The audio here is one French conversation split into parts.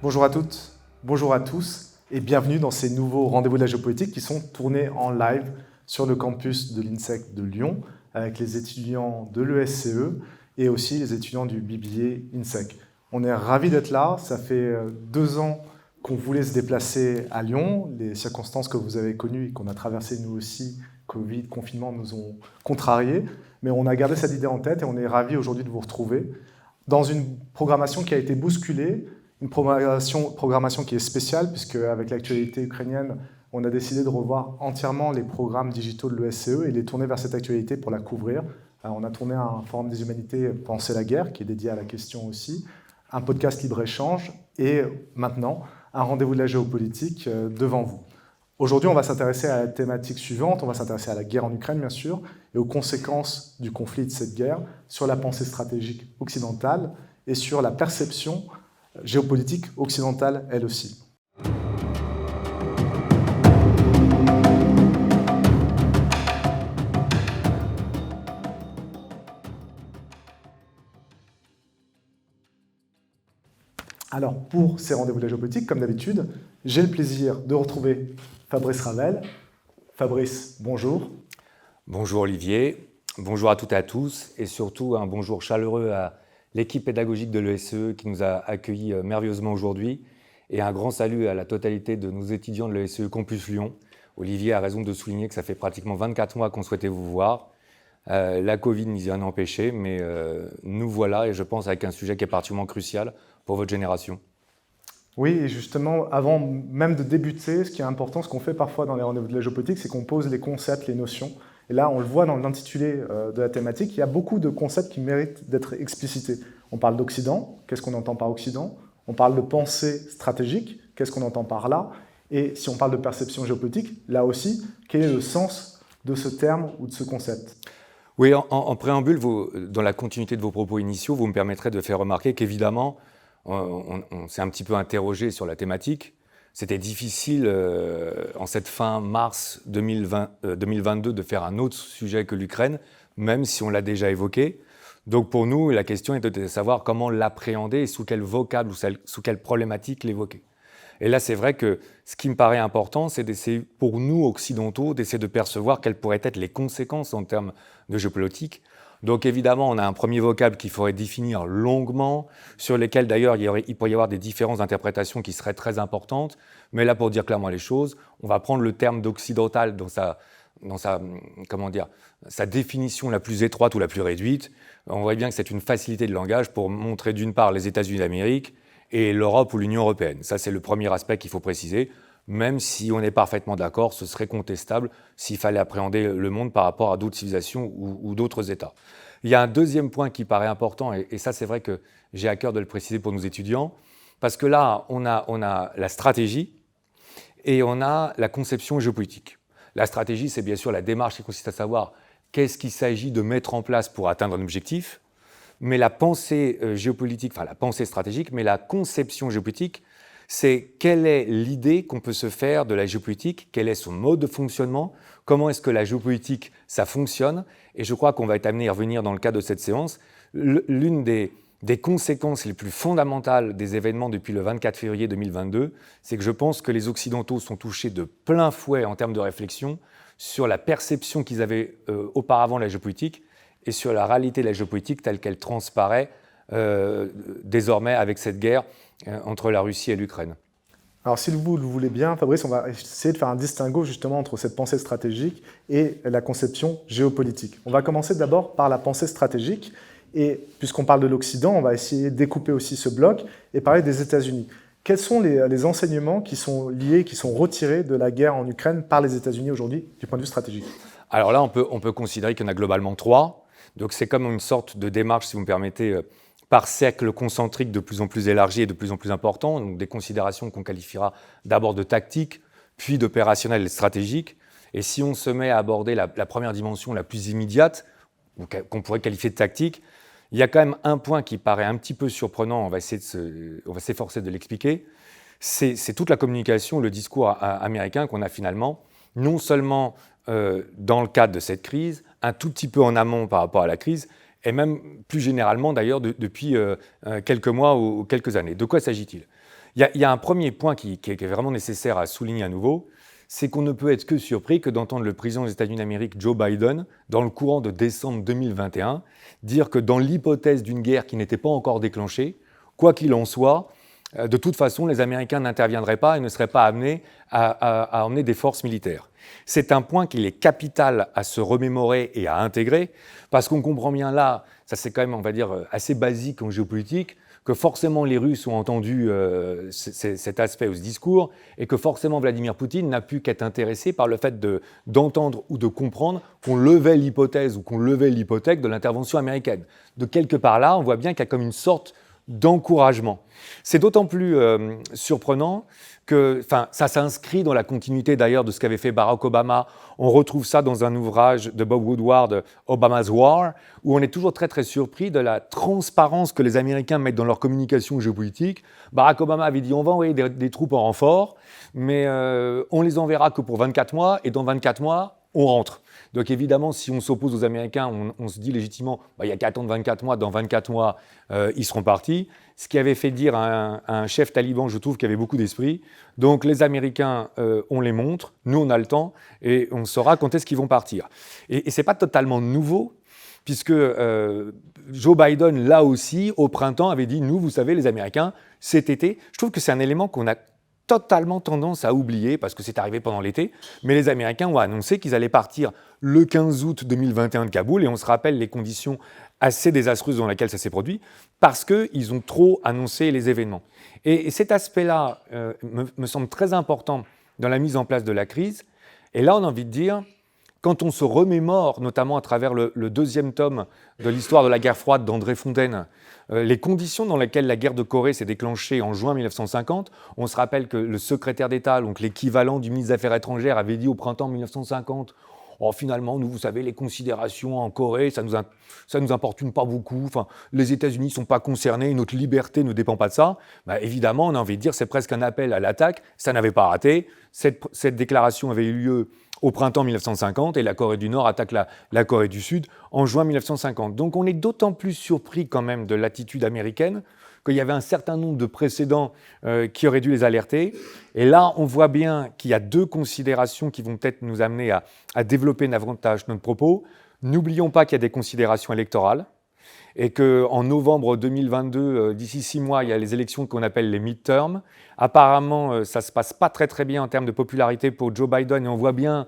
Bonjour à toutes, bonjour à tous et bienvenue dans ces nouveaux rendez-vous de la géopolitique qui sont tournés en live sur le campus de l'INSEC de Lyon avec les étudiants de l'ESCE et aussi les étudiants du BBA INSEC. On est ravis d'être là, ça fait 2 ans qu'on voulait se déplacer à Lyon, les circonstances que vous avez connues et qu'on a traversées nous aussi, Covid, confinement, nous ont contrariés, mais on a gardé cette idée en tête et on est ravis aujourd'hui de vous retrouver dans une programmation qui a été bousculée, une programmation qui est spéciale, puisque avec l'actualité ukrainienne, on a décidé de revoir entièrement les programmes digitaux de l'ESCE et les tourner vers cette actualité pour la couvrir. On a tourné un forum des humanités Penser la guerre, qui est dédié à la question aussi, un podcast libre-échange et maintenant un rendez-vous de la géopolitique devant vous. Aujourd'hui, on va s'intéresser à la thématique suivante, on va s'intéresser à la guerre en Ukraine, bien sûr, et aux conséquences du conflit de cette guerre sur la pensée stratégique occidentale et sur la perception géopolitique occidentale, elle aussi. Alors, pour ces rendez-vous de la géopolitique, comme d'habitude, j'ai le plaisir de retrouver Fabrice Ravel. Fabrice, bonjour. Bonjour Olivier, bonjour à toutes et à tous, et surtout un bonjour chaleureux à l'équipe pédagogique de l'ESCE qui nous a accueillis merveilleusement aujourd'hui, et un grand salut à la totalité de nos étudiants de l'ESCE Campus Lyon. Olivier a raison de souligner que ça fait pratiquement 24 mois qu'on souhaitait vous voir. La Covid n'y a rien empêché, mais nous voilà, et je pense avec un sujet qui est particulièrement crucial pour votre génération. Oui, et justement, avant même de débuter, ce qui est important, ce qu'on fait parfois dans les rendez-vous de la géopolitique, c'est qu'on pose les concepts, les notions. Et là, on le voit dans l'intitulé de la thématique, il y a beaucoup de concepts qui méritent d'être explicités. On parle d'Occident, qu'est-ce qu'on entend par Occident? On parle de pensée stratégique, qu'est-ce qu'on entend par là? Et si on parle de perception géopolitique, là aussi, quel est le sens de ce terme ou de ce concept? Oui, en préambule, dans la continuité de vos propos initiaux, vous me permettrez de faire remarquer qu'évidemment, on s'est un petit peu interrogé sur la thématique. C'était difficile en cette fin mars 2022 de faire un autre sujet que l'Ukraine, même si on l'a déjà évoqué. Donc pour nous, la question était de savoir comment l'appréhender et sous quel vocable ou sous quelle problématique l'évoquer. Et là, c'est vrai que ce qui me paraît important, c'est d'essayer, pour nous occidentaux, d'essayer de percevoir quelles pourraient être les conséquences en termes de géopolitique. Donc évidemment, on a un premier vocable qu'il faudrait définir longuement, sur lesquels d'ailleurs il pourrait y avoir des différences d'interprétation qui seraient très importantes. Mais là, pour dire clairement les choses, on va prendre le terme d'occidental dans sa définition la plus étroite ou la plus réduite. On voit bien que c'est une facilité de langage pour montrer d'une part les États-Unis d'Amérique et l'Europe ou l'Union européenne. Ça, c'est le premier aspect qu'il faut préciser. Même si on est parfaitement d'accord, ce serait contestable s'il fallait appréhender le monde par rapport à d'autres civilisations ou d'autres États. Il y a un deuxième point qui paraît important, et ça, c'est vrai que j'ai à cœur de le préciser pour nos étudiants, parce que là, on a la stratégie et on a la conception géopolitique. La stratégie, c'est bien sûr la démarche qui consiste à savoir qu'est-ce qu'il s'agit de mettre en place pour atteindre un objectif. Mais la pensée géopolitique, enfin la pensée stratégique, mais la conception géopolitique, c'est quelle est l'idée qu'on peut se faire de la géopolitique, quel est son mode de fonctionnement, comment est-ce que la géopolitique, ça fonctionne. Et je crois qu'on va être amené à y revenir dans le cadre de cette séance. L'une des conséquences les plus fondamentales des événements depuis le 24 février 2022, c'est que je pense que les Occidentaux sont touchés de plein fouet en termes de réflexion sur la perception qu'ils avaient auparavant de la géopolitique et sur la réalité de la géopolitique telle qu'elle transparaît désormais avec cette guerre entre la Russie et l'Ukraine. Alors, si vous le voulez bien, Fabrice, on va essayer de faire un distinguo justement entre cette pensée stratégique et la conception géopolitique. On va commencer d'abord par la pensée stratégique, et puisqu'on parle de l'Occident, on va essayer de découper aussi ce bloc et parler des États-Unis. Quels sont les enseignements qui sont liés, qui sont retirés de la guerre en Ukraine par les États-Unis aujourd'hui, du point de vue stratégique? Alors là, on peut considérer qu'il y en a globalement 3. Donc c'est comme une sorte de démarche, si vous me permettez, par cercle concentrique de plus en plus élargi et de plus en plus important, donc des considérations qu'on qualifiera d'abord de tactiques, puis d'opérationnelles et stratégiques. Et si on se met à aborder la première dimension la plus immédiate, qu'on pourrait qualifier de tactique, il y a quand même un point qui paraît un petit peu surprenant, on va s'efforcer de l'expliquer, c'est toute la communication, le discours américain qu'on a finalement, non seulement dans le cadre de cette crise, un tout petit peu en amont par rapport à la crise, et même plus généralement d'ailleurs depuis quelques mois ou quelques années. De quoi s'agit-il ? Il y a un premier point qui est vraiment nécessaire à souligner à nouveau, c'est qu'on ne peut être que surpris que d'entendre le président des États-Unis d'Amérique, Joe Biden, dans le courant de décembre 2021, dire que dans l'hypothèse d'une guerre qui n'était pas encore déclenchée, quoi qu'il en soit, de toute façon, les Américains n'interviendraient pas et ne seraient pas amenés à emmener des forces militaires. C'est un point qu'il est capital à se remémorer et à intégrer, parce qu'on comprend bien là, ça c'est quand même, on va dire, assez basique en géopolitique, que forcément les Russes ont entendu cet aspect ou ce discours, et que forcément Vladimir Poutine n'a pu qu'être intéressé par le fait d'entendre ou de comprendre qu'on levait l'hypothèse ou qu'on levait l'hypothèque de l'intervention américaine. De quelque part là, on voit bien qu'il y a comme une sorte d'encouragement. C'est d'autant plus surprenant que ça s'inscrit dans la continuité d'ailleurs de ce qu'avait fait Barack Obama. On retrouve ça dans un ouvrage de Bob Woodward, Obama's War, où on est toujours très très surpris de la transparence que les Américains mettent dans leur communication géopolitique. Barack Obama avait dit on va envoyer des troupes en renfort, mais on les enverra que pour 24 mois, et dans 24 mois, on rentre. Donc évidemment, si on s'oppose aux Américains, on se dit légitimement, il n'y a qu'à attendre 24 mois, dans 24 mois, ils seront partis. Ce qui avait fait dire à un chef taliban, je trouve, qui avait beaucoup d'esprit. Donc les Américains, on les montre, nous on a le temps, et on saura quand est-ce qu'ils vont partir. Et ce n'est pas totalement nouveau, puisque Joe Biden, là aussi, au printemps, avait dit, nous, vous savez, les Américains, cet été, je trouve que c'est un élément qu'on a totalement tendance à oublier, parce que c'est arrivé pendant l'été, mais les Américains ont annoncé qu'ils allaient partir le 15 août 2021 de Kaboul, et on se rappelle les conditions assez désastreuses dans lesquelles ça s'est produit, parce qu'ils ont trop annoncé les événements. Et cet aspect-là me semble très important dans la mise en place de la crise, et là on a envie de dire, quand on se remémore, notamment à travers le deuxième tome de l'histoire de la guerre froide d'André Fontaine, les conditions dans lesquelles la guerre de Corée s'est déclenchée en juin 1950, on se rappelle que le secrétaire d'État, donc l'équivalent du ministre des Affaires étrangères, avait dit au printemps 1950 « Oh, finalement, nous, vous savez, les considérations en Corée, ça nous importune pas beaucoup. Enfin, les États-Unis ne sont pas concernés, notre liberté ne dépend pas de ça. » Évidemment, on a envie de dire c'est presque un appel à l'attaque. Ça n'avait pas raté. Cette déclaration avait eu lieu au printemps 1950, et la Corée du Nord attaque la Corée du Sud en juin 1950. Donc on est d'autant plus surpris quand même de l'attitude américaine qu'il y avait un certain nombre de précédents qui auraient dû les alerter. Et là, on voit bien qu'il y a deux considérations qui vont peut-être nous amener à développer davantage notre propos. N'oublions pas qu'il y a des considérations électorales, et qu'en novembre 2022, d'ici 6 mois, il y a les élections qu'on appelle les midterms. Apparemment, ça ne se passe pas très très bien en termes de popularité pour Joe Biden, et on voit bien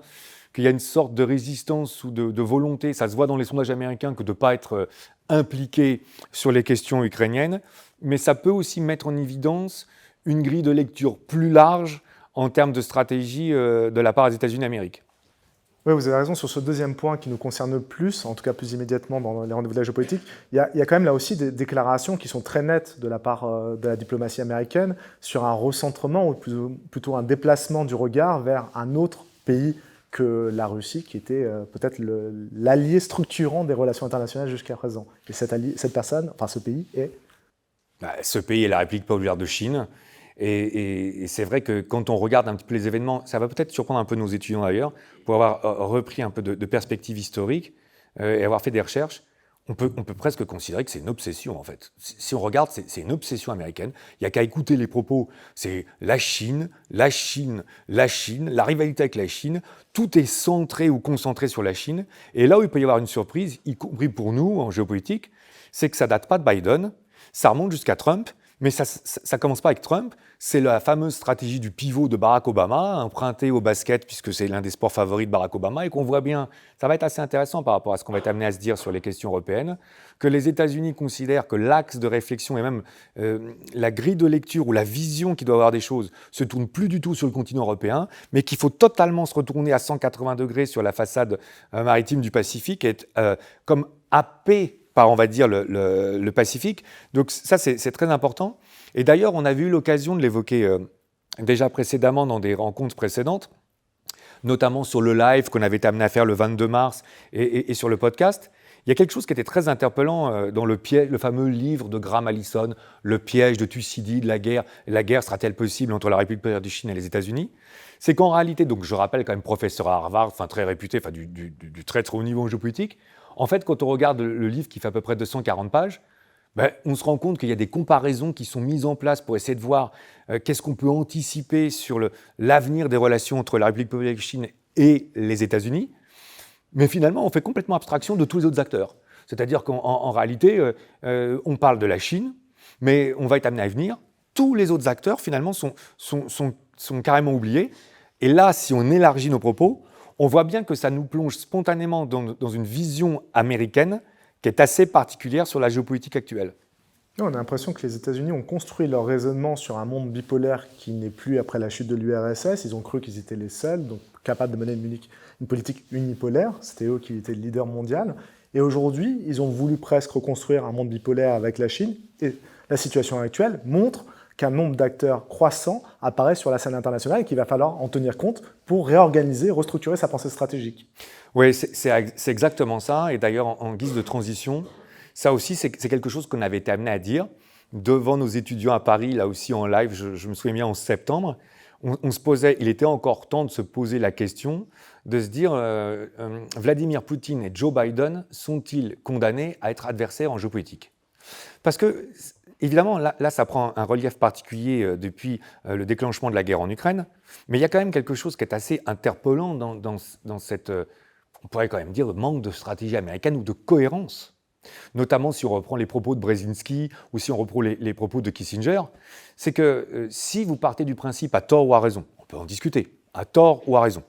qu'il y a une sorte de résistance ou de volonté, ça se voit dans les sondages américains, que de ne pas être impliqué sur les questions ukrainiennes, mais ça peut aussi mettre en évidence une grille de lecture plus large en termes de stratégie de la part des États-Unis d'Amérique. Oui, vous avez raison sur ce deuxième point qui nous concerne plus, en tout cas plus immédiatement dans les rendez-vous de la géopolitique. Il y a quand même là aussi des déclarations qui sont très nettes de la part de la diplomatie américaine sur un recentrement ou plutôt un déplacement du regard vers un autre pays que la Russie, qui était peut-être l'allié structurant des relations internationales jusqu'à présent. Et cette personne, enfin ce pays est... Ce pays est la République populaire de Chine. Et c'est vrai que quand on regarde un petit peu les événements, ça va peut-être surprendre un peu nos étudiants d'ailleurs, pour avoir repris un peu de perspective historique et avoir fait des recherches, on peut presque considérer que c'est une obsession en fait. Si on regarde, c'est une obsession américaine. Il n'y a qu'à écouter les propos. C'est la Chine, la Chine, la Chine, la rivalité avec la Chine. Tout est centré ou concentré sur la Chine. Et là où il peut y avoir une surprise, y compris pour nous en géopolitique, c'est que ça ne date pas de Biden, ça remonte jusqu'à Trump. Mais ça ne commence pas avec Trump, c'est la fameuse stratégie du pivot de Barack Obama, empruntée au basket, puisque c'est l'un des sports favoris de Barack Obama, et qu'on voit bien, ça va être assez intéressant par rapport à ce qu'on va être amené à se dire sur les questions européennes, que les États-Unis considèrent que l'axe de réflexion et même la grille de lecture ou la vision qu'ils doivent avoir des choses se tourne plus du tout sur le continent européen, mais qu'il faut totalement se retourner à 180 degrés sur la façade maritime du Pacifique et être comme happé par, on va dire, le Pacifique. Donc ça, c'est très important. Et d'ailleurs, on avait eu l'occasion de l'évoquer déjà précédemment dans des rencontres précédentes, notamment sur le live qu'on avait été amené à faire le 22 mars et sur le podcast. Il y a quelque chose qui était très interpellant dans le fameux livre de Graham Allison, « Le piège de Thucydide, la guerre sera-t-elle possible entre la République populaire de Chine et les États-Unis ?» C'est qu'en réalité, donc je rappelle quand même professeur à Harvard, très réputé, du très très haut niveau en géopolitique. En fait, quand on regarde le livre qui fait à peu près 240 pages, On se rend compte qu'il y a des comparaisons qui sont mises en place pour essayer de voir qu'est-ce qu'on peut anticiper sur l'avenir des relations entre la République populaire de Chine et les États-Unis. Mais finalement, on fait complètement abstraction de tous les autres acteurs. C'est-à-dire qu'en réalité, on parle de la Chine, mais on va être amené à venir. Tous les autres acteurs, finalement, sont carrément oubliés. Et là, si on élargit nos propos, on voit bien que ça nous plonge spontanément dans une vision américaine qui est assez particulière sur la géopolitique actuelle. On a l'impression que les États-Unis ont construit leur raisonnement sur un monde bipolaire qui n'est plus après la chute de l'URSS. Ils ont cru qu'ils étaient les seuls, donc capables de mener une politique unipolaire. C'était eux qui étaient le leader mondial. Et aujourd'hui, ils ont voulu presque reconstruire un monde bipolaire avec la Chine. Et la situation actuelle montre qu'un nombre d'acteurs croissants apparaît sur la scène internationale et qu'il va falloir en tenir compte pour réorganiser, restructurer sa pensée stratégique. Oui, c'est exactement ça. Et d'ailleurs, en guise de transition, ça aussi, c'est quelque chose qu'on avait été amené à dire devant nos étudiants à Paris, là aussi en live, je me souviens bien en septembre. On se posait, il était encore temps de se poser la question, de se dire Vladimir Poutine et Joe Biden sont-ils condamnés à être adversaires en géopolitique? Parce que, évidemment, là, ça prend un relief particulier depuis le déclenchement de la guerre en Ukraine, mais il y a quand même quelque chose qui est assez interpellant dans cette, on pourrait quand même dire, manque de stratégie américaine ou de cohérence. Notamment si on reprend les propos de Brzezinski ou si on reprend les propos de Kissinger, c'est que si vous partez du principe à tort ou à raison, on peut en discuter, à tort ou à raison,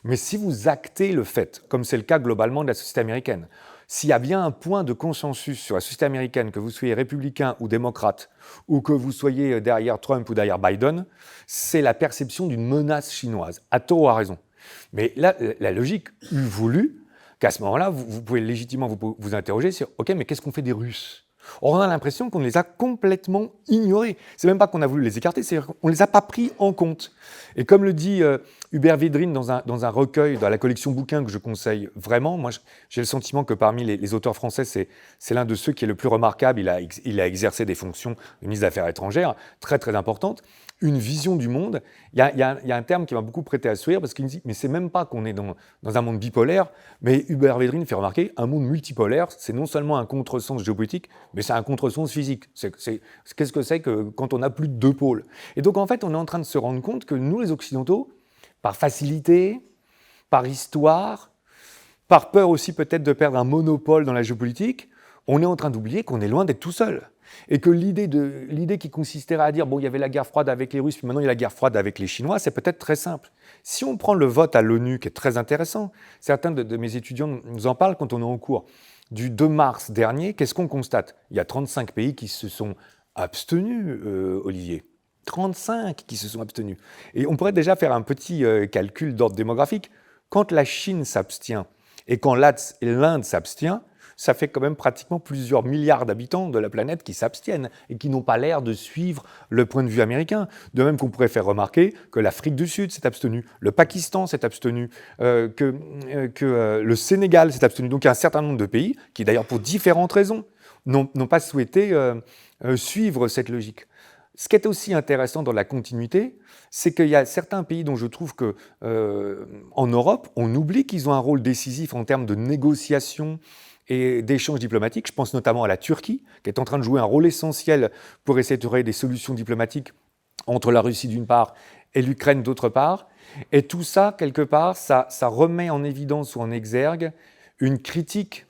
mais si vous actez le fait, comme c'est le cas globalement de la société américaine, s'il y a bien un point de consensus sur la société américaine, que vous soyez républicain ou démocrate, ou que vous soyez derrière Trump ou derrière Biden, c'est la perception d'une menace chinoise, à tort ou à raison. Mais là, la logique eût voulu qu'à ce moment-là, vous pouvez légitimement vous interroger sur « Ok, mais qu'est-ce qu'on fait des Russes ?» Or, on a l'impression qu'on les a complètement ignorés. C'est même pas qu'on a voulu les écarter, c'est qu'on ne les a pas pris en compte. Et comme le dit Hubert Védrine dans un recueil, dans la collection bouquins que je conseille vraiment, moi j'ai le sentiment que parmi les auteurs français, c'est l'un de ceux qui est le plus remarquable. Il a exercé des fonctions de ministre des Affaires étrangères très très importantes. Une vision du monde. Il y a un terme qui m'a beaucoup prêté à sourire parce qu'il me dit « mais c'est même pas qu'on est dans un monde bipolaire », mais Hubert Védrine fait remarquer un monde multipolaire, c'est non seulement un contresens géopolitique, mais c'est un contresens physique. Qu'est-ce que c'est que quand on a plus de deux pôles? Et donc en fait, on est en train de se rendre compte que nous, les Occidentaux, par facilité, par histoire, par peur aussi peut-être de perdre un monopole dans la géopolitique, on est en train d'oublier qu'on est loin d'être tout seul. Et que l'idée qui consisterait à dire bon, il y avait la guerre froide avec les Russes, puis maintenant il y a la guerre froide avec les Chinois, c'est peut-être très simple. Si on prend le vote à l'ONU, qui est très intéressant, certains de mes étudiants nous en parlent quand on est en cours, du 2 mars dernier, qu'est-ce qu'on constate? Il y a 35 pays qui se sont abstenus, Olivier. 35 qui se sont abstenus. Et on pourrait déjà faire un petit calcul d'ordre démographique. Quand la Chine s'abstient et quand l'Inde s'abstient, ça fait quand même pratiquement plusieurs milliards d'habitants de la planète qui s'abstiennent et qui n'ont pas l'air de suivre le point de vue américain. De même qu'on pourrait faire remarquer que l'Afrique du Sud s'est abstenue, le Pakistan s'est abstenu, que le Sénégal s'est abstenu. Donc il y a un certain nombre de pays qui, d'ailleurs pour différentes raisons, n'ont pas souhaité suivre cette logique. Ce qui est aussi intéressant dans la continuité, c'est qu'il y a certains pays dont je trouve qu'en Europe, on oublie qu'ils ont un rôle décisif en termes de négociation et d'échanges diplomatiques. Je pense notamment à la Turquie, qui est en train de jouer un rôle essentiel pour essayer de trouver des solutions diplomatiques entre la Russie d'une part et l'Ukraine d'autre part. Et tout ça, quelque part, ça remet en évidence ou en exergue une critique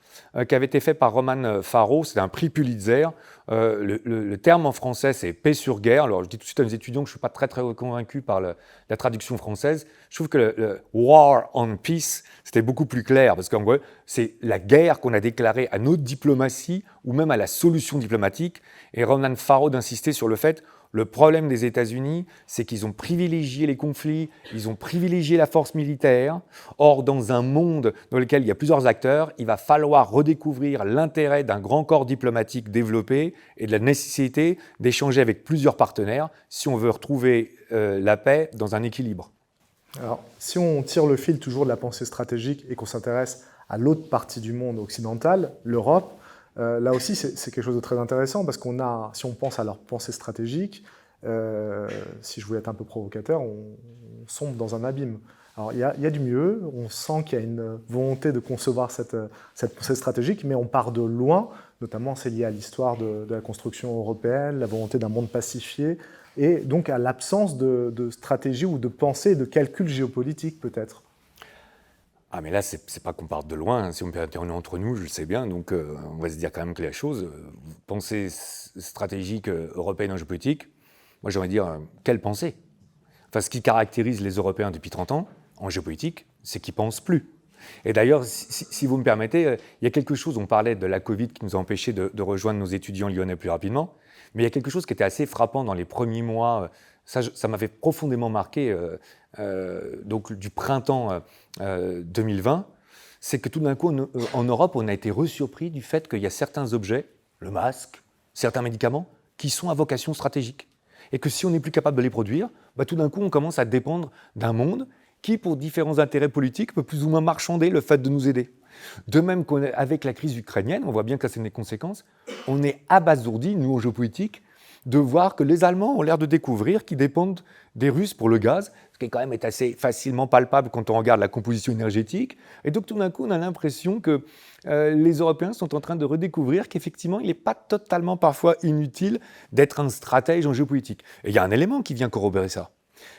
qui avait été faite par Roman Farrow, c'est un prix Pulitzer. Le terme en français, c'est paix sur guerre. Alors, je dis tout de suite à mes étudiants que je ne suis pas très, très convaincu par la traduction française. Je trouve que le War on Peace, c'était beaucoup plus clair, parce qu'en gros, c'est la guerre qu'on a déclarée à notre diplomatie ou même à la solution diplomatique. Et Roman Farrow d'insister sur le fait le problème des États-Unis, c'est qu'ils ont privilégié les conflits, ils ont privilégié la force militaire. Or, dans un monde dans lequel il y a plusieurs acteurs, il va falloir redécouvrir l'intérêt d'un grand corps diplomatique développé et de la nécessité d'échanger avec plusieurs partenaires si on veut retrouver la paix dans un équilibre. Alors, si on tire le fil toujours de la pensée stratégique et qu'on s'intéresse à l'autre partie du monde occidental, l'Europe, là aussi, c'est quelque chose de très intéressant parce si on pense à leur pensée stratégique, si je voulais être un peu provocateur, on sombre dans un abîme. Alors, il y a du mieux, on sent qu'il y a une volonté de concevoir cette pensée stratégique, mais on part de loin notamment c'est lié à l'histoire de la construction européenne, la volonté d'un monde pacifié, et donc à l'absence de stratégie ou de pensée, de calcul géopolitique peut-être. Ah mais là, c'est pas qu'on parte de loin, hein. Si on me permet, on est entre nous, je le sais bien, donc on va se dire quand même que la chose, pensée stratégique européenne en géopolitique, moi j'ai envie de dire, quelle pensée? Enfin, ce qui caractérise les Européens depuis 30 ans, en géopolitique, c'est qu'ils pensent plus. Et d'ailleurs, si vous me permettez, il y a quelque chose, on parlait de la Covid qui nous a empêchés de rejoindre nos étudiants lyonnais plus rapidement, mais il y a quelque chose qui était assez frappant dans les premiers mois, ça m'avait profondément marqué, donc du printemps 2020, c'est que tout d'un coup, en Europe, on a été resurpris du fait qu'il y a certains objets, le masque, certains médicaments, qui sont à vocation stratégique. Et que si on n'est plus capable de les produire, tout d'un coup, on commence à dépendre d'un monde qui, pour différents intérêts politiques, peut plus ou moins marchander le fait de nous aider. De même qu'avec la crise ukrainienne, on voit bien que ça a des conséquences, on est abasourdis, nous, en géopolitique, de voir que les Allemands ont l'air de découvrir qu'ils dépendent des Russes pour le gaz, ce qui quand même est assez facilement palpable quand on regarde la composition énergétique. Et donc tout d'un coup, on a l'impression que les Européens sont en train de redécouvrir qu'effectivement, il n'est pas totalement parfois inutile d'être un stratège en géopolitique. Et il y a un élément qui vient corroborer ça.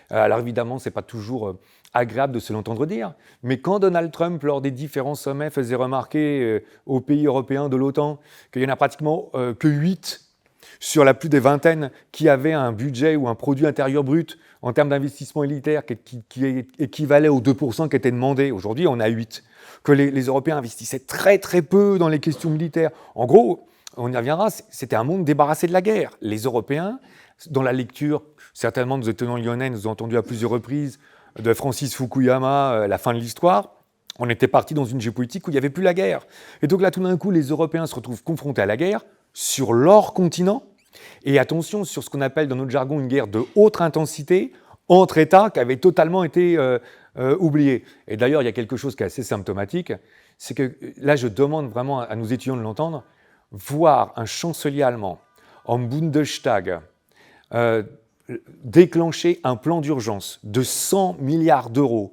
Alors évidemment, ce n'est pas toujours agréable de se l'entendre dire, mais quand Donald Trump, lors des différents sommets, faisait remarquer aux pays européens de l'OTAN qu'il n'y en a pratiquement que 8 sur la plus des vingtaines qui avaient un budget ou un produit intérieur brut en termes d'investissement militaire qui équivalait aux 2% qui étaient demandés. Aujourd'hui, on a 8. Que les Européens investissaient très très peu dans les questions militaires. En gros, on y reviendra, c'était un monde débarrassé de la guerre. Les Européens, dans la lecture, certainement nos étudiants lyonnais nous ont entendu à plusieurs reprises de Francis Fukuyama, La fin de l'histoire, on était parti dans une géopolitique où il n'y avait plus la guerre. Et donc là, tout d'un coup, les Européens se retrouvent confrontés à la guerre sur leur continent. Et attention, sur ce qu'on appelle dans notre jargon une guerre de haute intensité entre États qui avait totalement été oubliée. Et d'ailleurs, il y a quelque chose qui est assez symptomatique, c'est que là, je demande vraiment à nos étudiants de l'entendre, voir un chancelier allemand en Bundestag déclencher un plan d'urgence de 100 milliards d'euros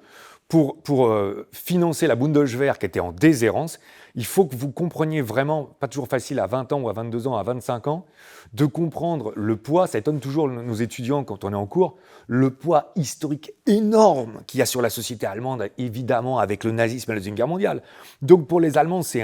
pour financer la Bundeswehr qui était en déshérence, il faut que vous compreniez vraiment, pas toujours facile à 20 ans ou à 22 ans, à 25 ans, de comprendre le poids, ça étonne toujours nos étudiants quand on est en cours, le poids historique énorme qu'il y a sur la société allemande, évidemment avec le nazisme et la Deuxième Guerre mondiale. Donc pour les Allemands, c'est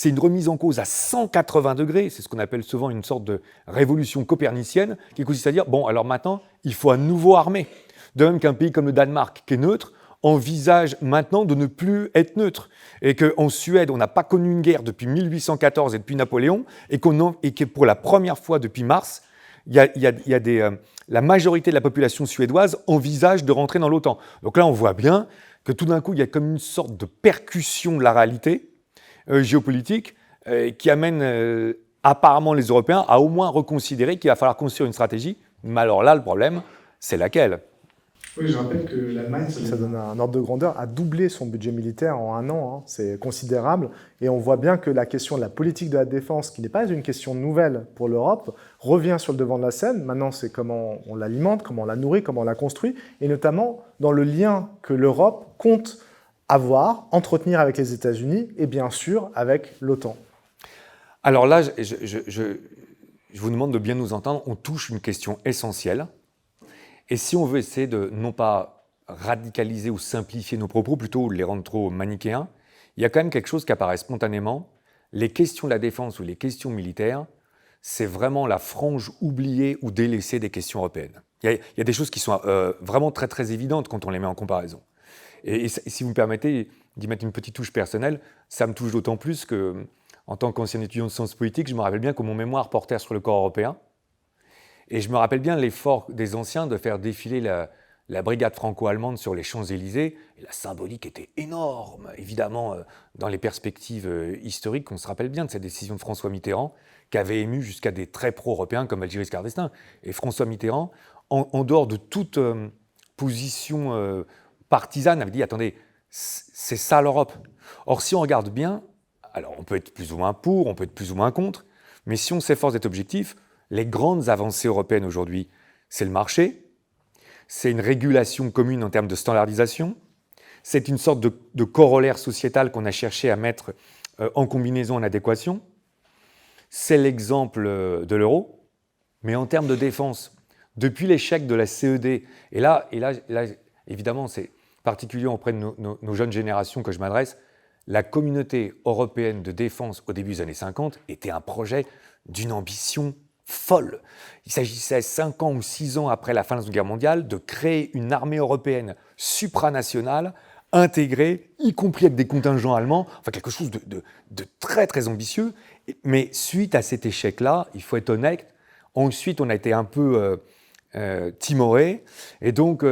une remise en cause à 180 degrés, c'est ce qu'on appelle souvent une sorte de révolution copernicienne, qui consiste à dire, bon alors maintenant, il faut un nouveau armée. De même qu'un pays comme le Danemark, qui est neutre, envisage maintenant de ne plus être neutre. Et qu'en Suède, on n'a pas connu une guerre depuis 1814 et depuis Napoléon, et que pour la première fois depuis mars, la majorité de la population suédoise envisage de rentrer dans l'OTAN. Donc là, on voit bien que tout d'un coup, il y a comme une sorte de percussion de la réalité géopolitique qui amène apparemment les Européens à au moins reconsidérer qu'il va falloir construire une stratégie. Mais alors là, le problème, c'est laquelle ? Oui, je rappelle que l'Allemagne, ça donne un ordre de grandeur, a doublé son budget militaire en un an. C'est considérable. Et on voit bien que la question de la politique de la défense, qui n'est pas une question nouvelle pour l'Europe, revient sur le devant de la scène. Maintenant, c'est comment on l'alimente, comment on la nourrit, comment on la construit, et notamment dans le lien que l'Europe compte avoir, entretenir avec les États-Unis et bien sûr avec l'OTAN. Alors là, je vous demande de bien nous entendre. On touche une question essentielle. Et si on veut essayer de, non pas radicaliser ou simplifier nos propos, plutôt les rendre trop manichéens, il y a quand même quelque chose qui apparaît spontanément. Les questions de la défense ou les questions militaires, c'est vraiment la frange oubliée ou délaissée des questions européennes. Il y a des choses qui sont vraiment très très évidentes quand on les met en comparaison. Et si vous me permettez d'y mettre une petite touche personnelle, ça me touche d'autant plus que, en tant qu'ancien étudiant de sciences politiques, je me rappelle bien que mon mémoire portait sur le corps européen. Et je me rappelle bien l'effort des anciens de faire défiler la brigade franco-allemande sur les Champs-Élysées. Et la symbolique était énorme, évidemment, dans les perspectives historiques. On se rappelle bien de cette décision de François Mitterrand, qui avait ému jusqu'à des très pro-européens comme Valéry Giscard d'Estaing. Et François Mitterrand, en dehors de toute position partisane, avait dit « Attendez, c'est ça l'Europe ». Or, si on regarde bien, alors on peut être plus ou moins pour, on peut être plus ou moins contre, mais si on s'efforce d'être objectif, les grandes avancées européennes aujourd'hui, c'est le marché, c'est une régulation commune en termes de standardisation, c'est une sorte de corollaire sociétal qu'on a cherché à mettre en combinaison, en adéquation, c'est l'exemple de l'euro, mais en termes de défense. Depuis l'échec de la CED, et là évidemment, c'est particulier auprès de nos jeunes générations que je m'adresse, la communauté européenne de défense au début des années 50 était un projet d'une ambition folle. Il s'agissait 5 ans ou 6 ans après la fin de la Seconde Guerre mondiale de créer une armée européenne supranationale, intégrée, y compris avec des contingents allemands, enfin quelque chose de très très ambitieux. Mais suite à cet échec-là, il faut être honnête, ensuite on a été un peu timoré, et donc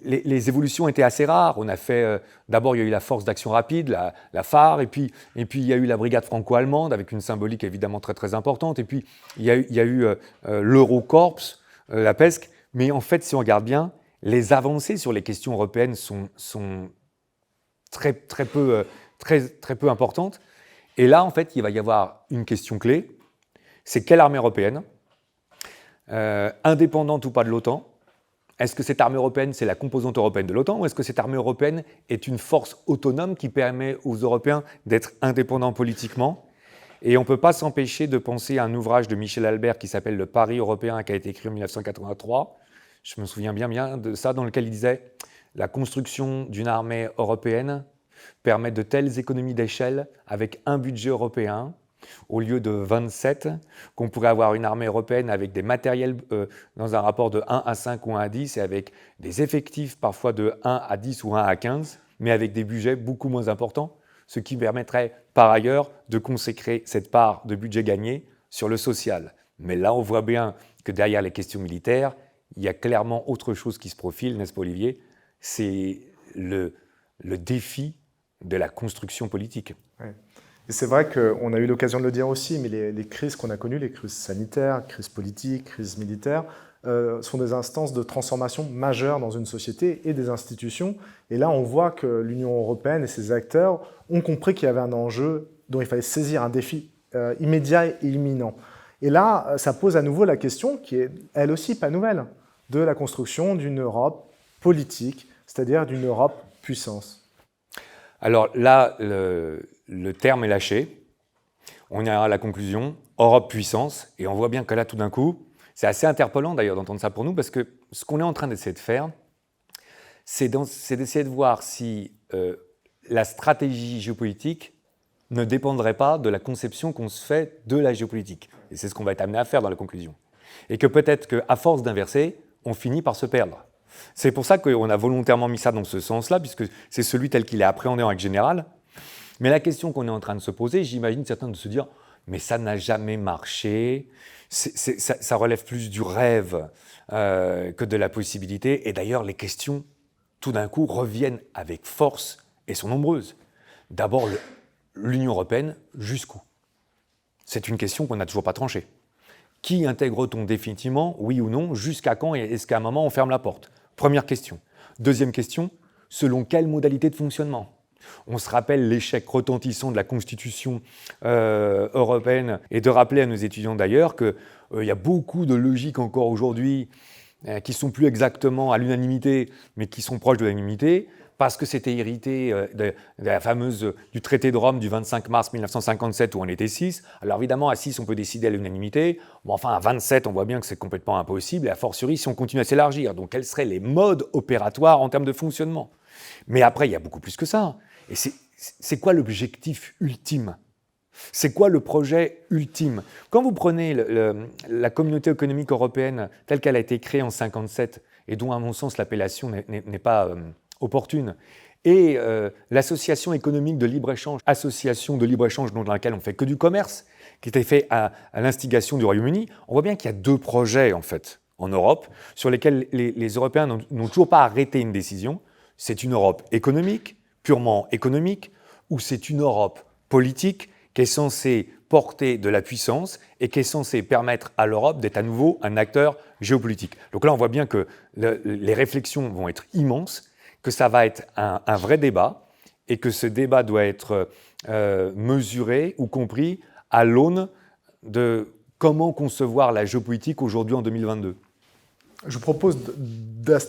les évolutions étaient assez rares. On a fait, d'abord il y a eu la force d'action rapide, la phare, et puis il y a eu la brigade franco-allemande avec une symbolique évidemment très très importante, et puis il y a eu l'Eurocorps, la PESC, mais en fait si on regarde bien, les avancées sur les questions européennes sont très peu importantes, et là en fait il va y avoir une question clé, c'est quelle armée européenne ? Indépendante ou pas de l'OTAN, est-ce que cette armée européenne, c'est la composante européenne de l'OTAN, ou est-ce que cette armée européenne est une force autonome qui permet aux Européens d'être indépendants politiquement ? Et on ne peut pas s'empêcher de penser à un ouvrage de Michel Albert qui s'appelle « Le Paris européen » qui a été écrit en 1983, je me souviens bien de ça, dans lequel il disait « La construction d'une armée européenne permet de telles économies d'échelle avec un budget européen » au lieu de 27, qu'on pourrait avoir une armée européenne avec des matériels dans un rapport de 1 à 5 ou 1 à 10, et avec des effectifs parfois de 1 à 10 ou 1 à 15, mais avec des budgets beaucoup moins importants, ce qui permettrait par ailleurs de consacrer cette part de budget gagné sur le social. Mais là, on voit bien que derrière les questions militaires, il y a clairement autre chose qui se profile, n'est-ce pas Olivier ? C'est le défi de la construction politique. Ouais. Et c'est vrai qu'on a eu l'occasion de le dire aussi, mais les crises qu'on a connues, les crises sanitaires, crises politiques, crises militaires, sont des instances de transformation majeures dans une société et des institutions. Et là, on voit que l'Union européenne et ses acteurs ont compris qu'il y avait un enjeu dont il fallait saisir un défi immédiat et imminent. Et là, ça pose à nouveau la question, qui est elle aussi pas nouvelle, de la construction d'une Europe politique, c'est-à-dire d'une Europe puissance. Alors là, le terme est lâché. On est à la conclusion, Europe puissance, et on voit bien que là, tout d'un coup, c'est assez interpellant d'ailleurs d'entendre ça pour nous, parce que ce qu'on est en train d'essayer de faire, c'est d'essayer de voir si la stratégie géopolitique ne dépendrait pas de la conception qu'on se fait de la géopolitique. Et c'est ce qu'on va être amené à faire dans la conclusion. Et que peut-être qu'à force d'inverser, on finit par se perdre. C'est pour ça qu'on a volontairement mis ça dans ce sens-là, puisque c'est celui tel qu'il est appréhendé en règle générale. Mais la question qu'on est en train de se poser, j'imagine certains de se dire « mais ça n'a jamais marché, ça relève plus du rêve que de la possibilité ». Et d'ailleurs, les questions, tout d'un coup, reviennent avec force et sont nombreuses. D'abord, l'Union européenne, jusqu'où ? C'est une question qu'on n'a toujours pas tranchée. Qui intègre-t-on définitivement, oui ou non, jusqu'à quand, et est-ce qu'à un moment on ferme la porte ? Première question. Deuxième question, selon quelle modalité de fonctionnement ? On se rappelle l'échec retentissant de la Constitution européenne, et de rappeler à nos étudiants d'ailleurs qu'il y a beaucoup de logiques encore aujourd'hui qui ne sont plus exactement à l'unanimité, mais qui sont proches de l'unanimité, parce que c'était hérité du traité de Rome du 25 mars 1957 où on était 6. Alors évidemment, à 6, on peut décider à l'unanimité. Bon, enfin, à 27, on voit bien que c'est complètement impossible, et a fortiori si on continue à s'élargir. Donc, quels seraient les modes opératoires en termes de fonctionnement ? Mais après, il y a beaucoup plus que ça. Et c'est quoi l'objectif ultime ? C'est quoi le projet ultime ? Quand vous prenez la communauté économique européenne telle qu'elle a été créée en 1957, et dont, à mon sens, l'appellation n'est pas opportune, et l'association économique de libre-échange, association de libre-échange dans laquelle on ne fait que du commerce, qui était fait à l'instigation du Royaume-Uni, on voit bien qu'il y a deux projets, en fait, en Europe, sur lesquels les Européens n'ont toujours pas arrêté une décision. C'est une Europe économique, purement économique, ou c'est une Europe politique qui est censée porter de la puissance et qui est censée permettre à l'Europe d'être à nouveau un acteur géopolitique. Donc là, on voit bien que les réflexions vont être immenses, que ça va être un vrai débat, et que ce débat doit être mesuré ou compris à l'aune de comment concevoir la géopolitique aujourd'hui en 2022. Je vous propose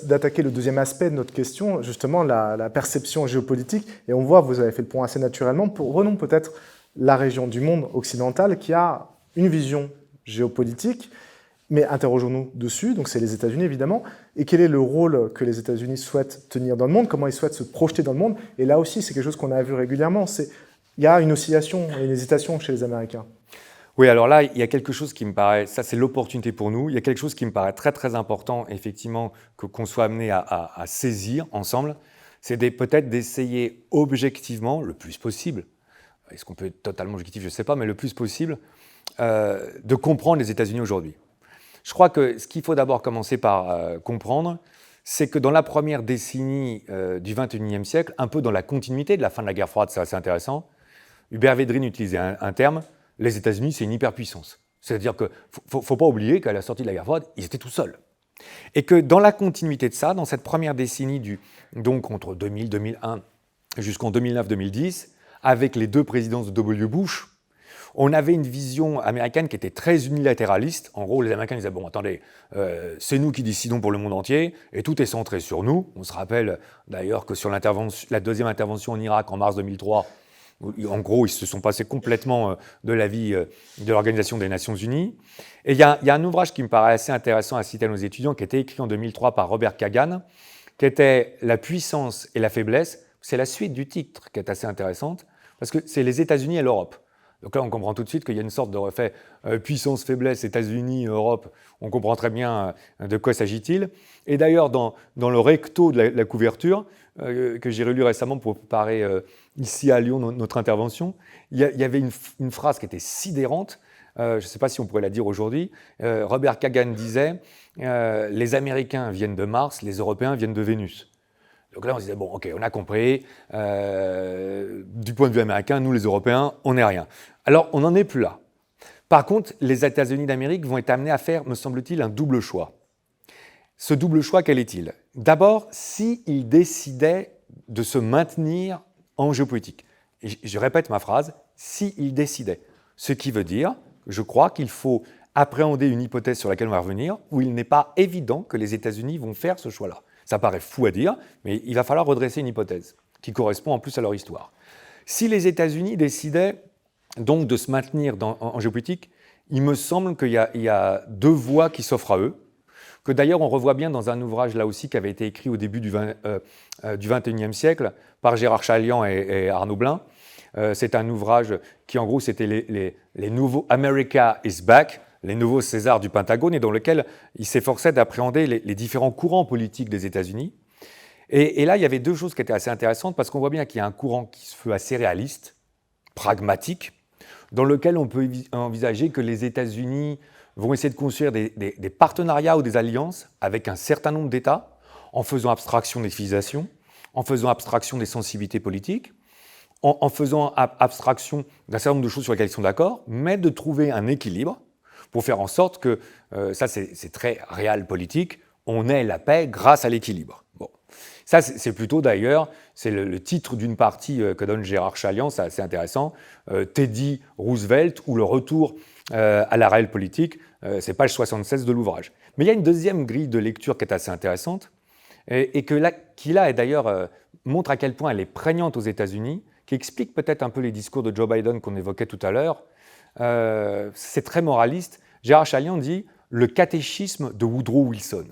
d'attaquer le deuxième aspect de notre question, justement la perception géopolitique. Et on voit, vous avez fait le point assez naturellement, prenons peut-être la région du monde occidental qui a une vision géopolitique, mais interrogeons-nous dessus, donc c'est les États-Unis évidemment, et quel est le rôle que les États-Unis souhaitent tenir dans le monde, comment ils souhaitent se projeter dans le monde, et là aussi c'est quelque chose qu'on a vu régulièrement, il y a une oscillation, une hésitation chez les Américains. Oui, alors là, il y a quelque chose qui me paraît, ça c'est l'opportunité pour nous, il y a quelque chose qui me paraît très très important, effectivement, qu'on soit amené à saisir ensemble, c'est peut-être d'essayer objectivement, le plus possible, est-ce qu'on peut être totalement objectif, je ne sais pas, mais le plus possible, de comprendre les États-Unis aujourd'hui. Je crois que ce qu'il faut d'abord commencer par comprendre, c'est que dans la première décennie du XXIe siècle, un peu dans la continuité de la fin de la guerre froide, c'est assez intéressant, Hubert Védrine utilisait un terme, les États-Unis, c'est une hyperpuissance. C'est-à-dire qu'il ne faut pas oublier qu'à la sortie de la guerre froide, ils étaient tout seuls. Et que dans la continuité de ça, dans cette première décennie, donc entre 2000-2001 jusqu'en 2009-2010, avec les deux présidences de W. Bush, on avait une vision américaine qui était très unilatéraliste. En gros, les Américains disaient « Bon, attendez, c'est nous qui décidons pour le monde entier, et tout est centré sur nous. » On se rappelle d'ailleurs que sur la deuxième intervention en Irak en mars 2003, en gros, ils se sont passés complètement de la vie de l'Organisation des Nations Unies. Et il y a un ouvrage qui me paraît assez intéressant à citer à nos étudiants, qui a été écrit en 2003 par Robert Kagan, qui était « La puissance et la faiblesse ». C'est la suite du titre qui est assez intéressante, parce que c'est les États-Unis et l'Europe. Donc là, on comprend tout de suite qu'il y a une sorte de refait puissance, faiblesse, États-Unis, Europe. On comprend très bien de quoi s'agit-il. Et d'ailleurs, dans le recto de la couverture, que j'ai relu récemment pour préparer ici à Lyon notre intervention, il y avait une phrase qui était sidérante. Je ne sais pas si on pourrait la dire aujourd'hui. Robert Kagan disait « Les Américains viennent de Mars, les Européens viennent de Vénus ». Donc là, on se disait, bon, ok, on a compris, du point de vue américain, nous les Européens, on n'est rien. Alors, on n'en est plus là. Par contre, les États-Unis d'Amérique vont être amenés à faire, me semble-t-il, un double choix. Ce double choix, quel est-il? D'abord, s'ils décidaient de se maintenir en géopolitique. Et je répète ma phrase, s'ils décidaient. Ce qui veut dire, je crois qu'il faut appréhender une hypothèse sur laquelle on va revenir, où il n'est pas évident que les États-Unis vont faire ce choix-là. Ça paraît fou à dire, mais il va falloir redresser une hypothèse qui correspond en plus à leur histoire. Si les États-Unis décidaient donc de se maintenir en géopolitique, il me semble qu'il y a deux voies qui s'offrent à eux, que d'ailleurs on revoit bien dans un ouvrage là aussi qui avait été écrit au début du XXIe siècle par Gérard Chaliand et Arnaud Blin. C'est un ouvrage qui en gros c'était les nouveaux « America is back », les nouveaux Césars du Pentagone, et dans lequel il s'efforçait d'appréhender les différents courants politiques des États-Unis. Et là, il y avait deux choses qui étaient assez intéressantes, parce qu'on voit bien qu'il y a un courant qui se veut assez réaliste, pragmatique, dans lequel on peut envisager que les États-Unis vont essayer de construire des partenariats ou des alliances avec un certain nombre d'États, en faisant abstraction des civilisations, en faisant abstraction des sensibilités politiques, en faisant abstraction d'un certain nombre de choses sur lesquelles ils sont d'accord, mais de trouver un équilibre pour faire en sorte que, ça c'est très réel politique, on ait la paix grâce à l'équilibre. Bon. Ça c'est plutôt d'ailleurs, c'est le titre d'une partie que donne Gérard Chaliand, c'est assez intéressant, Teddy Roosevelt ou le retour à la réelle politique, c'est page 76 de l'ouvrage. Mais il y a une deuxième grille de lecture qui est assez intéressante, et qui là, d'ailleurs, montre à quel point elle est prégnante aux États-Unis, qui explique peut-être un peu les discours de Joe Biden qu'on évoquait tout à l'heure. C'est très moraliste. Gérard Chaliand dit « le catéchisme de Woodrow Wilson ».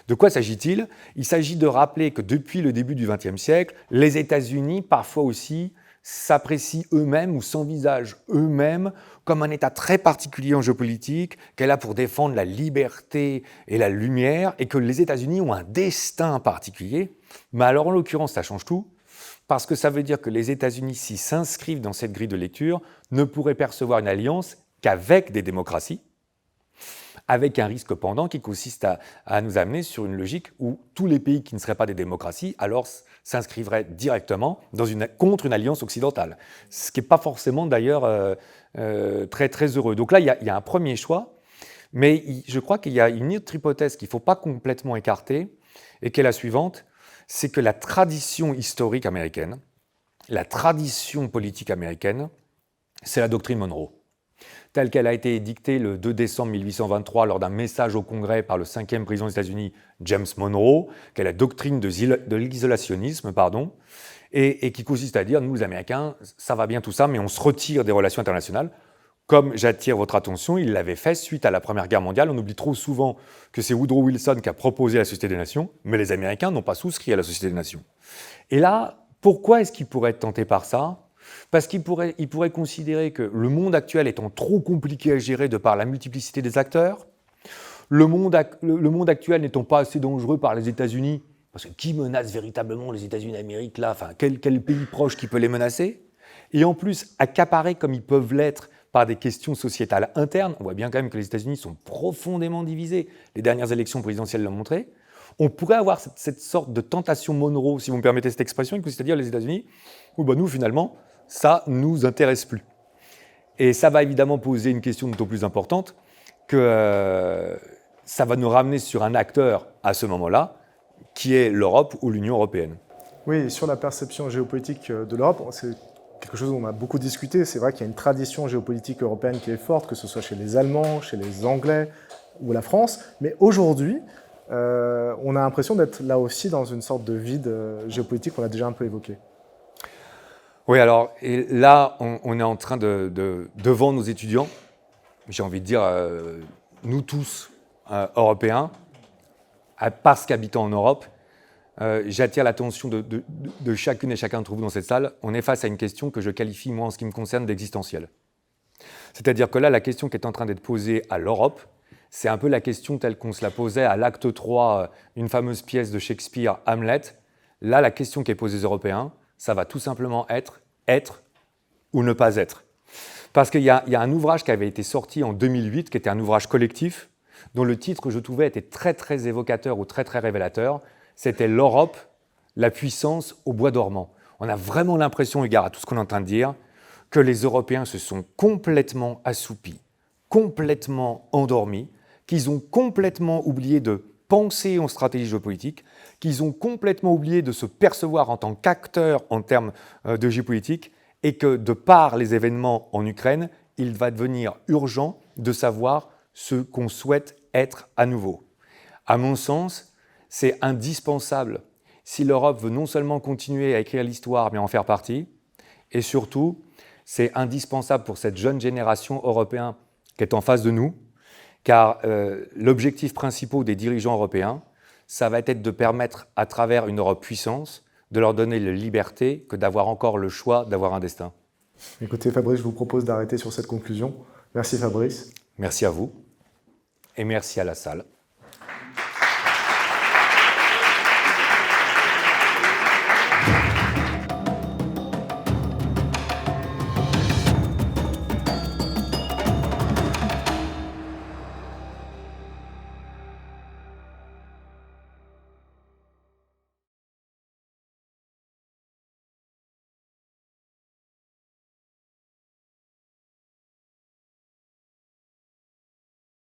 De quoi s'agit-il? Il s'agit de rappeler que depuis le début du XXe siècle, les États-Unis, parfois aussi, s'apprécient eux-mêmes ou s'envisagent eux-mêmes comme un État très particulier en géopolitique, qu'elle a pour défendre la liberté et la lumière, et que les États-Unis ont un destin particulier. Mais alors, en l'occurrence, ça change tout, parce que ça veut dire que les États-Unis, s'ils s'inscrivent dans cette grille de lecture, ne pourraient percevoir une alliance qu'avec des démocraties, avec un risque pendant qui consiste à nous amener sur une logique où tous les pays qui ne seraient pas des démocraties alors s'inscriveraient directement contre une alliance occidentale, ce qui n'est pas forcément d'ailleurs très, très heureux. Donc là, il y a un premier choix, mais je crois qu'il y a une autre hypothèse qu'il ne faut pas complètement écarter, et qui est la suivante, c'est que la tradition historique américaine, la tradition politique américaine, c'est la doctrine Monroe, telle qu'elle a été édictée le 2 décembre 1823 lors d'un message au Congrès par le 5e président des États-Unis, James Monroe, qui est la doctrine de l'isolationnisme, et qui consiste à dire, nous les Américains, ça va bien tout ça, mais on se retire des relations internationales, Comme j'attire votre attention, il l'avait fait suite à la Première Guerre mondiale. On oublie trop souvent que c'est Woodrow Wilson qui a proposé la Société des Nations, mais les Américains n'ont pas souscrit à la Société des Nations. Et là, pourquoi est-ce qu'il pourrait être tenté par ça ? Parce qu'il pourrait considérer que le monde actuel étant trop compliqué à gérer de par la multiplicité des acteurs, le monde actuel n'étant pas assez dangereux par les États-Unis, parce que qui menace véritablement les États-Unis d'Amérique là ? Enfin, quel pays proche qui peut les menacer ? Et en plus, accaparés comme ils peuvent l'être par des questions sociétales internes, on voit bien quand même que les États-Unis sont profondément divisés, les dernières élections présidentielles l'ont montré, on pourrait avoir cette sorte de tentation Monroe, si vous me permettez cette expression, c'est-à-dire les États-Unis, où nous, finalement, ça ne nous intéresse plus. Et ça va évidemment poser une question d'autant plus importante que ça va nous ramener sur un acteur à ce moment-là, qui est l'Europe ou l'Union européenne. Oui, sur la perception géopolitique de l'Europe, c'est quelque chose dont on a beaucoup discuté. C'est vrai qu'il y a une tradition géopolitique européenne qui est forte, que ce soit chez les Allemands, chez les Anglais ou la France. Mais aujourd'hui, on a l'impression d'être là aussi dans une sorte de vide géopolitique qu'on a déjà un peu évoqué. Oui, alors et là, on est en train devant nos étudiants, j'ai envie de dire, nous tous, Européens, parce qu'habitant en Europe, j'attire l'attention de chacune et chacun d'entre vous dans cette salle. On est face à une question que je qualifie, moi, en ce qui me concerne, d'existentielle. C'est-à-dire que là, la question qui est en train d'être posée à l'Europe, c'est un peu la question telle qu'on se la posait à l'acte 3 d'une fameuse pièce de Shakespeare, Hamlet. Là, la question qui est posée aux Européens, ça va tout simplement être ou ne pas être. Parce qu'il y a un ouvrage qui avait été sorti en 2008, qui était un ouvrage collectif, dont le titre, je trouvais, était très, très évocateur ou très, très révélateur. C'était « L'Europe, la puissance au bois dormant ». On a vraiment l'impression, égard à tout ce qu'on est en train de dire, que les Européens se sont complètement assoupis, complètement endormis, qu'ils ont complètement oublié de penser en stratégie géopolitique, qu'ils ont complètement oublié de se percevoir en tant qu'acteurs en termes de géopolitique, et que de par les événements en Ukraine, il va devenir urgent de savoir ce qu'on souhaite être à nouveau. À mon sens, c'est indispensable si l'Europe veut non seulement continuer à écrire l'histoire, mais en faire partie, et surtout, c'est indispensable pour cette jeune génération européenne qui est en face de nous, car l'objectif principal des dirigeants européens, ça va être de permettre, à travers une Europe puissance, de leur donner la liberté que d'avoir encore le choix d'avoir un destin. Écoutez Fabrice, je vous propose d'arrêter sur cette conclusion. Merci Fabrice. Merci à vous et merci à la salle.